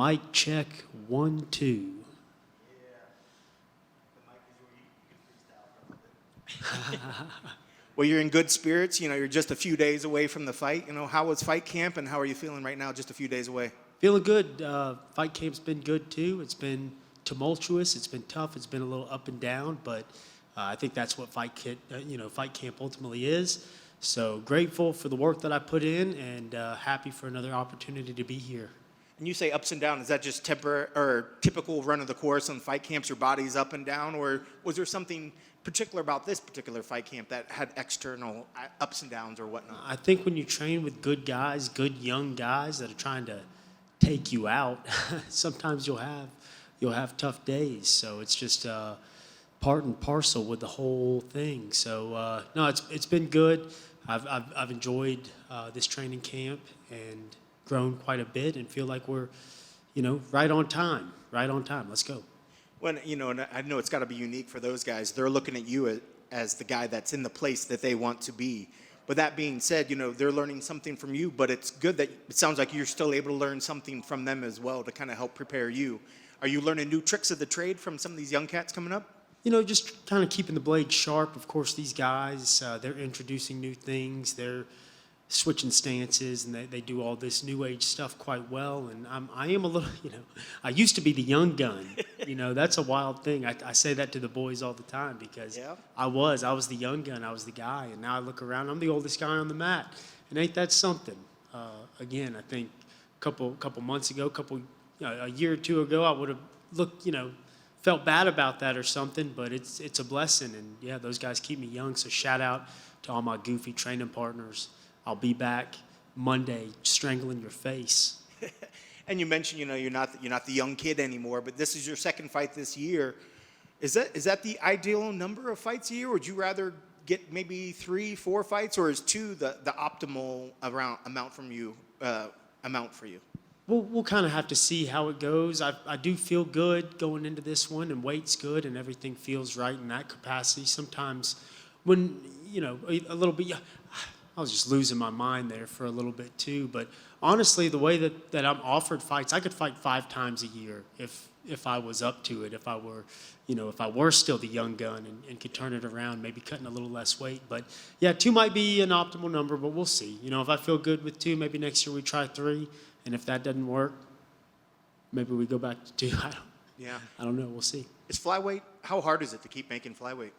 Mic check 1, 2. Well, you're in good spirits. You're just a few days away from the fight. How was fight camp and how are you feeling right now, just a few days away? Feeling good. Fight camp's been good too. It's been tumultuous. It's been tough. It's been a little up and down, but I think that's what fight camp ultimately is. So grateful for the work that I put in, and happy for another opportunity to be here. And you say ups and downs. Is that just temporary or typical run of the course on fight camps? Your body's up and down, or was there something particular about this particular fight camp that had external ups and downs or whatnot? I think when you train with good guys, good young guys that are trying to take you out, sometimes you'll have tough days. So it's just part and parcel with the whole thing. So no, it's been good. I've enjoyed this training camp and grown quite a bit, and feel like we're right on time. Let's go. And I know it's got to be unique for those guys. They're looking at you as the guy that's in the place that they want to be. But that being said, they're learning something from you, but it's good that it sounds like you're still able to learn something from them as well to kind of help prepare you. Are you learning new tricks of the trade from some of these young cats coming up? Just kind of keeping the blade sharp. Of course, these guys, they're introducing new things. They're switching stances, and they do all this new age stuff quite well. And I am a little, I used to be the young gun. That's a wild thing. I say that to the boys all the time because I was the young gun. I was the guy. And now I look around, I'm the oldest guy on the mat. And ain't that something? Again, I think a couple months ago, a year or two ago, I would have looked, felt bad about that or something, but it's a blessing. And yeah, those guys keep me young. So shout out to all my goofy training partners. I'll be back Monday strangling your face. And you mentioned, you're not the young kid anymore, but this is your second fight this year. Is that the ideal number of fights a year? Or would you rather get maybe 3, 4 fights, or is 2 the optimal amount for you? We'll kind of have to see how it goes. I do feel good going into this one, and weight's good, and everything feels right in that capacity. Sometimes when, a little bit, I was just losing my mind there for a little bit too. But honestly, the way that I'm offered fights, I could fight 5 times a year if I was up to it, if I were still the young gun and could turn it around, maybe cutting a little less weight. But yeah, 2 might be an optimal number, but we'll see. If I feel good with 2, maybe next year we try 3. And if that doesn't work, maybe we go back to 2. I don't know. We'll see. Is flyweight, how hard is it to keep making flyweight?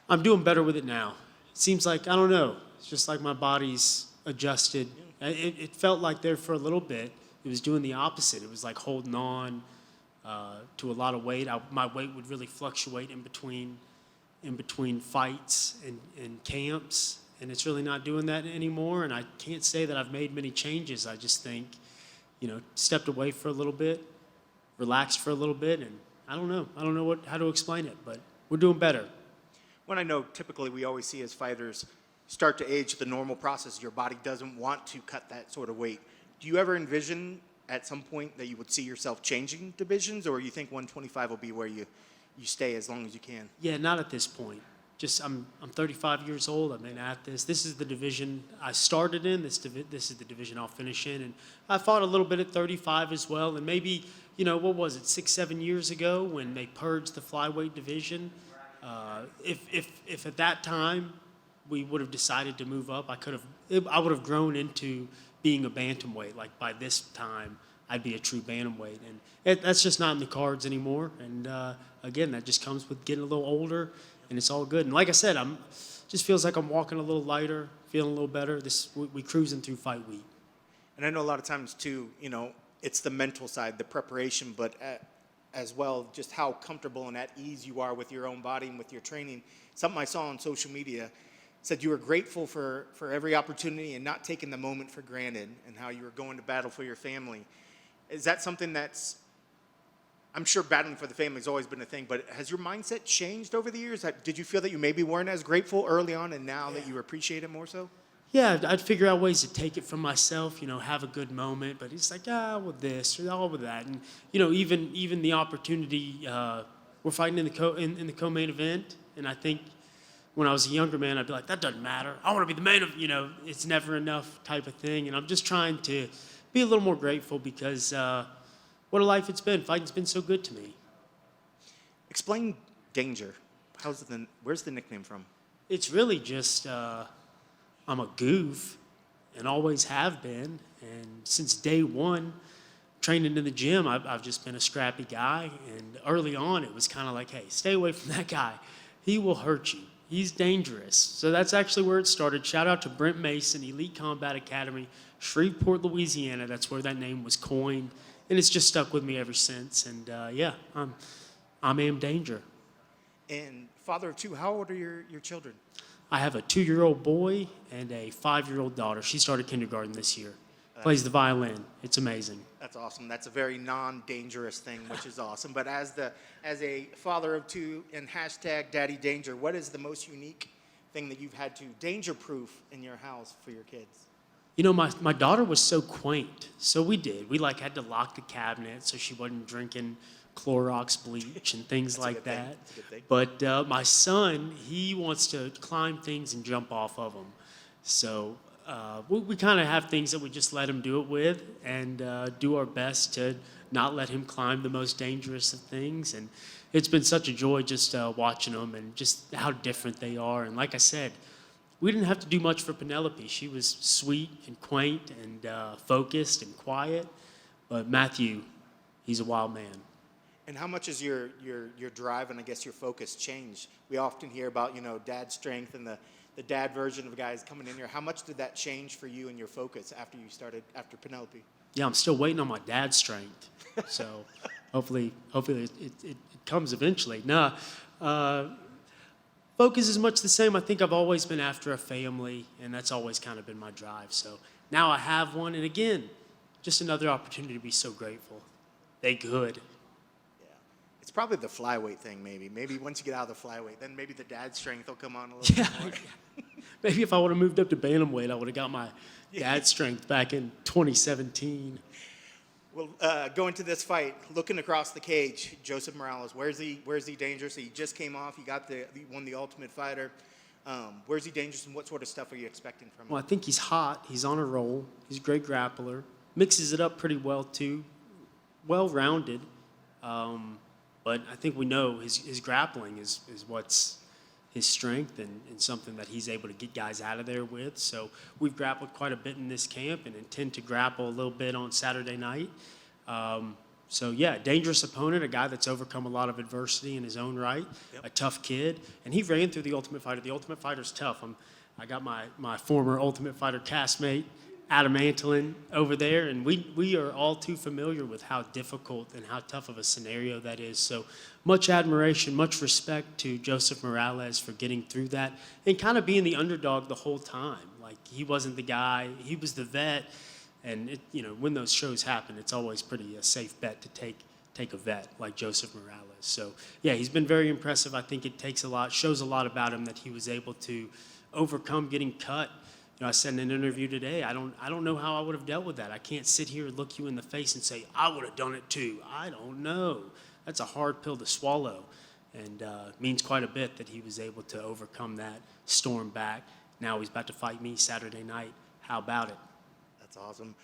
I'm doing better with it now. It seems like, I don't know, it's just like my body's adjusted. It felt like there for a little bit, it was doing the opposite. It was like holding on to a lot of weight. My weight would really fluctuate in between fights and camps, and it's really not doing that anymore. And I can't say that I've made many changes. I just think, stepped away for a little bit, relaxed for a little bit, and I don't know how to explain it, but we're doing better. When I know typically we always see as fighters start to age, the normal process, your body doesn't want to cut that sort of weight. Do you ever envision at some point that you would see yourself changing divisions, or you think 125 will be where you stay as long as you can? Yeah, not at this point. Just I'm 35 years old. I've been at this. This is the division I started in. This is the division I'll finish in. And I fought a little bit at 35 as well. And maybe, what was it, 6, 7 years ago when they purged the flyweight division? If at that time we would have decided to move up, I would have grown into being a bantamweight. Like by this time, I'd be a true bantamweight, and that's just not in the cards anymore. And again, that just comes with getting a little older, and it's all good. And like I said, just feels like I'm walking a little lighter, feeling a little better. We cruising through fight week. And I know a lot of times too, it's the mental side, the preparation, but as well, just how comfortable and at ease you are with your own body and with your training. Something I saw on social media said you were grateful for every opportunity and not taking the moment for granted, and how you were going to battle for your family. Is that something that's, I'm sure battling for the family has always been a thing, but has your mindset changed over the years? Did you feel that you maybe weren't as grateful early on, and now that you appreciate it more so? Yeah, I'd figure out ways to take it from myself, have a good moment, but it's like, with this or with that. And, even the opportunity, we're fighting in the co-main event, and I think when I was a younger man, I'd be like, that doesn't matter. I want to be the main of, it's never enough type of thing. And I'm just trying to be a little more grateful because what a life it's been. Fighting's been so good to me. Explain Danger. Where's the nickname from? It's really just I'm a goof and always have been. And since day one, training in the gym, I've just been a scrappy guy. And early on, it was kind of like, hey, stay away from that guy. He will hurt you. He's dangerous. So that's actually where it started. Shout out to Brent Mason, Elite Combat Academy, Shreveport, Louisiana. That's where that name was coined. And it's just stuck with me ever since. And yeah, I'm Am Danger. And father of two, how old are your children? I have a 2-year-old boy and a 5-year-old daughter. She started kindergarten this year. Plays the violin. It's amazing. That's awesome. That's a very non-dangerous thing, which is awesome. But as a father of two and hashtag Daddy Danger, what is the most unique thing that you've had to danger-proof in your house for your kids? You know, my daughter was so quaint. So we had to lock the cabinet so she wasn't drinking Clorox bleach and things like that. That's a good thing. But my son, he wants to climb things and jump off of them. So we kind of have things that we just let him do it with and do our best to not let him climb the most dangerous of things. And it's been such a joy just watching them and just how different they are. And like I said, we didn't have to do much for Penelope. She was sweet and quaint and focused and quiet. But Matthew, he's a wild man. And how much has your drive and I guess your focus changed? We often hear about, dad strength and the dad version of guys coming in here. How much did that change for you and your focus after Penelope? Yeah, I'm still waiting on my dad's strength. So hopefully it comes eventually. No, focus is much the same. I think I've always been after a family, and that's always kind of been my drive. So now I have one, and again, just another opportunity to be so grateful. They good. It's probably the flyweight thing, maybe. Maybe once you get out of the flyweight, then maybe the dad strength will come on a little bit more. Maybe if I would have moved up to bantamweight, I would have got my dad strength back in 2017. Well, going to this fight, looking across the cage, Joseph Morales, where's he dangerous? He just came off. He won the Ultimate Fighter. Where's he dangerous, and what sort of stuff are you expecting from him? Well, I think he's hot. He's on a roll. He's a great grappler. Mixes it up pretty well, too. Well-rounded. But I think we know his grappling is what's his strength and something that he's able to get guys out of there with. So we've grappled quite a bit in this camp and intend to grapple a little bit on Saturday night. So, yeah, dangerous opponent, a guy that's overcome a lot of adversity in his own right, a tough kid. And he ran through the Ultimate Fighter. The Ultimate Fighter's tough. I got my former Ultimate Fighter castmate, Adam Antolin, over there, and we are all too familiar with how difficult and how tough of a scenario that is. So much admiration, much respect to Joseph Morales for getting through that and kind of being the underdog the whole time. Like, he wasn't the guy, he was the vet, and when those shows happen, it's always pretty a safe bet to take a vet like Joseph Morales. So yeah, he's been very impressive. I think it takes a lot, shows a lot about him that he was able to overcome getting cut. I said in an interview today, I don't know how I would have dealt with that. I can't sit here and look you in the face and say, I would have done it too. I don't know. That's a hard pill to swallow. And means quite a bit that he was able to overcome that, storm back. Now he's about to fight me Saturday night. How about it? That's awesome.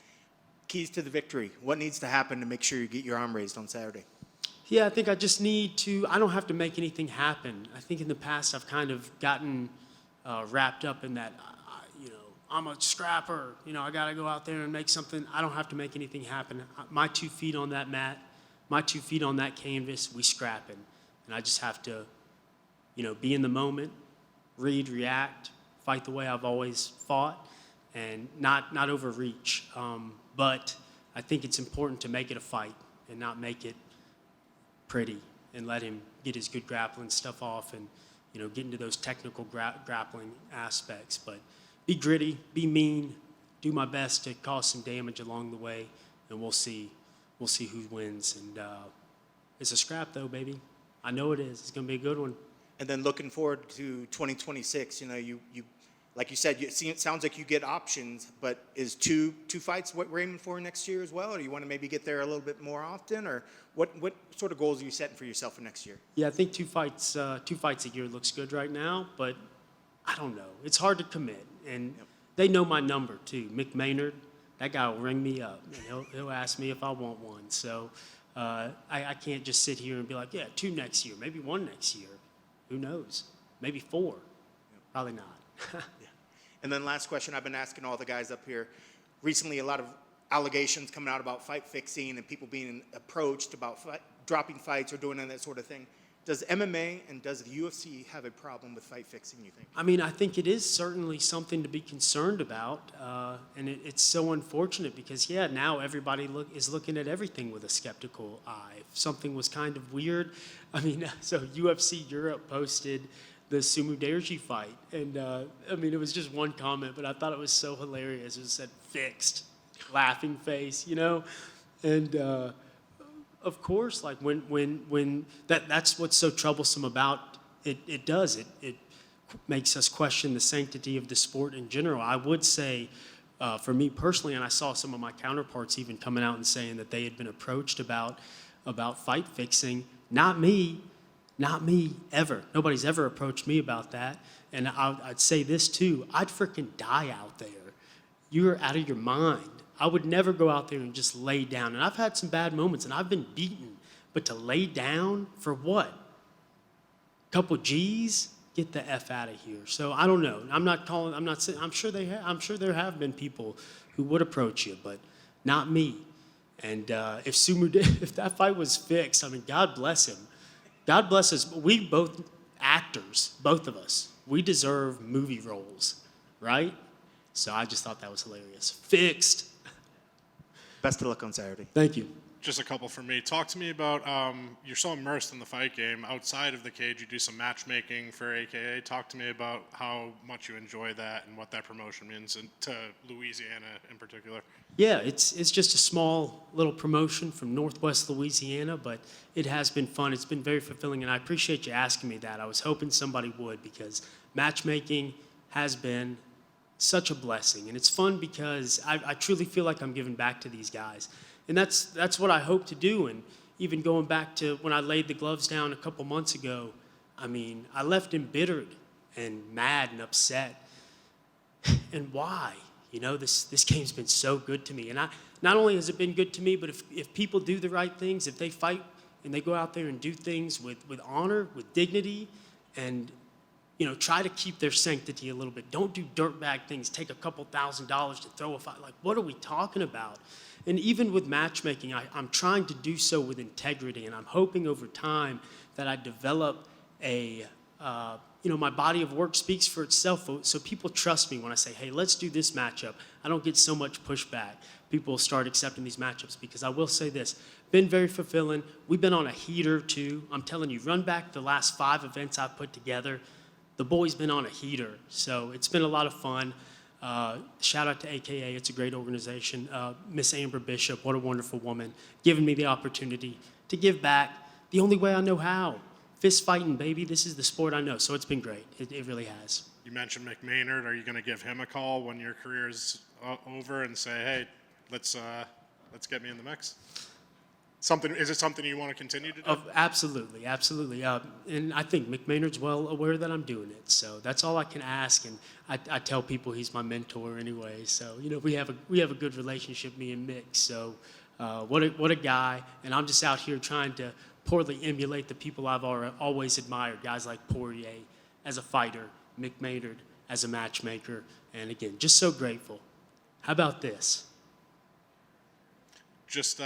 Keys to the victory. What needs to happen to make sure you get your arm raised on Saturday? Yeah, I think I just need to, I don't have to make anything happen. I think in the past I've kind of gotten wrapped up in that, I'm a scrapper, I got to go out there and make something. I don't have to make anything happen. My 2 feet on that mat, my 2 feet on that canvas, we scrapping. And I just have to, be in the moment, read, react, fight the way I've always fought, and not overreach. But I think it's important to make it a fight and not make it pretty and let him get his good grappling stuff off and, get into those technical grappling aspects. But be gritty, be mean, do my best to cause some damage along the way, and we'll see who wins. And it's a scrap, though, baby. I know it is. It's going to be a good one. And then looking forward to 2026, you like you said, it sounds like you get options, but is two fights what we're aiming for next year as well? Or do you want to maybe get there a little bit more often? Or what sort of goals are you setting for yourself for next year? Yeah, I think two fights a year looks good right now, but I don't know. It's hard to commit. And they know my number, too. Mick Maynard, that guy will ring me up and he'll ask me if I want one. So I can't just sit here and be like, yeah, 2 next year, maybe 1 next year. Who knows? Maybe 4. Probably not. Yeah. And then last question I've been asking all the guys up here. Recently, a lot of allegations coming out about fight fixing and people being approached about dropping fights or doing that sort of thing. Does MMA and does the UFC have a problem with fight fixing, you think? I mean, I think it is certainly something to be concerned about, and it's so unfortunate because, yeah, now everybody is looking at everything with a skeptical eye. If something was kind of weird, I mean, so UFC Europe posted the Sumu Deoji fight, and I mean, it was just one comment, but I thought it was so hilarious. It said "fixed," laughing face, you know, and of course, like when that's what's so troublesome about it. It makes us question the sanctity of the sport in general. I would say, for me personally, and I saw some of my counterparts even coming out and saying that they had been approached about fight fixing. Not me ever. Nobody's ever approached me about that. And I'd say this too: I'd freaking die out there. You're out of your mind. I would never go out there and just lay down. And I've had some bad moments, and I've been beaten. But to lay down for what? Couple G's? Get the F out of here. So I don't know. I'm not saying. I'm sure there have been people who would approach you, but not me. And if that fight was fixed, I mean, God bless him. God bless us. We both actors, both of us. We deserve movie roles, right? So I just thought that was hilarious. Fixed. Best of luck on Saturday. Thank you. Just a couple from me. Talk to me about, you're so immersed in the fight game. Outside of the cage, you do some matchmaking for AKA. Talk to me about how much you enjoy that and what that promotion means to Louisiana in particular. Yeah, it's just a small little promotion from Northwest Louisiana, but it has been fun. It's been very fulfilling, and I appreciate you asking me that. I was hoping somebody would, because matchmaking has been such a blessing, and it's fun because I truly feel like I'm giving back to these guys. And that's what I hope to do. And even going back to when I laid the gloves down a couple months ago, I mean, I left embittered and mad and upset. And why? You know, this game's been so good to me. And not only has it been good to me, but if people do the right things, if they fight and they go out there and do things with honor, with dignity, and, you know, try to keep their sanctity a little bit. Don't do dirtbag things, take a couple $1,000s to throw a fight. Like, what are we talking about? And even with matchmaking, I'm trying to do so with integrity, and I'm hoping over time that I develop my body of work speaks for itself, so people trust me when I say, hey, let's do this matchup. I don't get so much pushback. People will start accepting these matchups, because I will say this, been very fulfilling. We've been on a heater too. I'm telling you, run back the last 5 events I've put together. The boys been on a heater, so it's been a lot of fun. Shout out to AKA, it's a great organization. Miss Amber Bishop, what a wonderful woman, giving me the opportunity to give back the only way I know how. Fist fighting, baby, this is the sport I know, so it's been great. It really has. You mentioned McMaynard. Are you going to give him a call when your career is over and say, hey, let's get me in the mix? Is it something you want to continue to do? Absolutely. And I think McMaynard's well aware that I'm doing it. So that's all I can ask. And I tell people he's my mentor anyway. So, you know, we have a good relationship, me and Mick. So what a guy. And I'm just out here trying to poorly emulate the people I've always admired. Guys like Poirier as a fighter, McMaynard as a matchmaker. And again, just so grateful. How about this? Just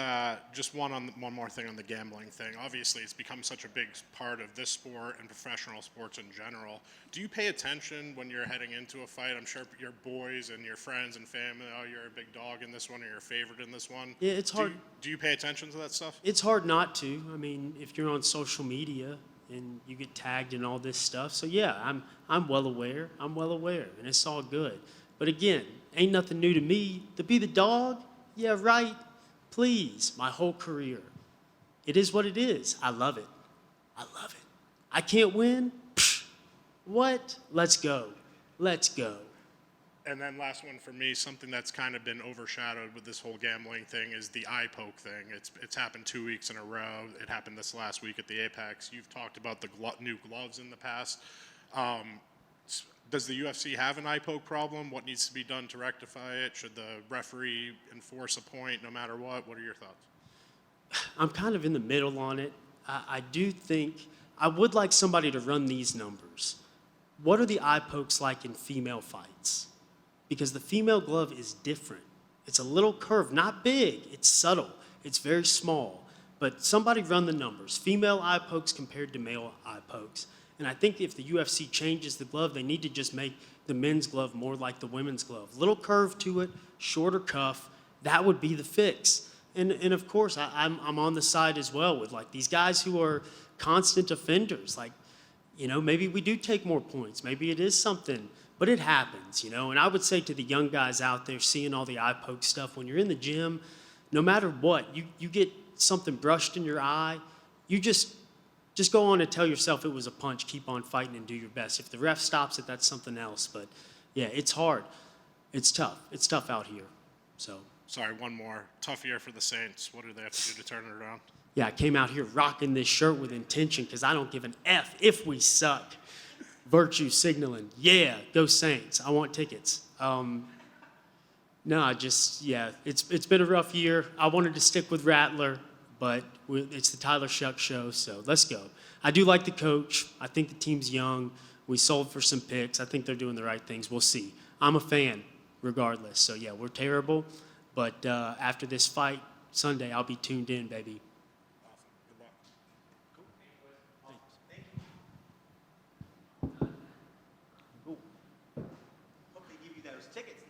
one more thing on the gambling thing. Obviously, it's become such a big part of this sport and professional sports in general. Do you pay attention when you're heading into a fight? I'm sure your boys and your friends and family, oh, you're a big dog in this one, or you're a favorite in this one. Yeah, it's hard. Do you pay attention to that stuff? It's hard not to. I mean, if you're on social media and you get tagged in all this stuff. So yeah, I'm well aware. And it's all good. But again, ain't nothing new to me. To be the dog, yeah, right. Please, my whole career. It is what it is. I love it. I can't win? Psh, what? Let's go. And then last one for me, something that's kind of been overshadowed with this whole gambling thing is the eye poke thing. It's happened 2 weeks in a row. It happened this last week at the Apex. You've talked about the new gloves in the past. Does the UFC have an eye poke problem? What needs to be done to rectify it? Should the referee enforce a point no matter what? What are your thoughts? I'm kind of in the middle on it. I do think I would like somebody to run these numbers. What are the eye pokes like in female fights? Because the female glove is different. It's a little curved, not big, it's subtle, it's very small. But somebody run the numbers. Female eye pokes compared to male eye pokes. And I think if the UFC changes the glove, they need to just make the men's glove more like the women's glove. Little curve to it, shorter cuff, that would be the fix. And of course, I'm on the side as well with like these guys who are constant offenders. Like, you know, maybe we do take more points. Maybe it is something, but it happens, you know. And I would say to the young guys out there seeing all the eye poke stuff, when you're in the gym, no matter what, you get something brushed in your eye, you just go on and tell yourself it was a punch, keep on fighting and do your best. If the ref stops it, that's something else. But yeah, it's hard. It's tough. It's tough out here. So. Sorry, one more. Tough year for the Saints. What do they have to do to turn it around? Yeah, I came out here rocking this shirt with intention because I don't give an F if we suck. Virtue signaling. Yeah, go Saints. I want tickets. No, it's been a rough year. I wanted to stick with Rattler, but it's the Tyler Shuck show, so let's go. I do like the coach. I think the team's young. We sold for some picks. I think they're doing the right things. We'll see. I'm a fan regardless. So, yeah, we're terrible. But after this fight Sunday, I'll be tuned in, baby. Hope they give you those tickets.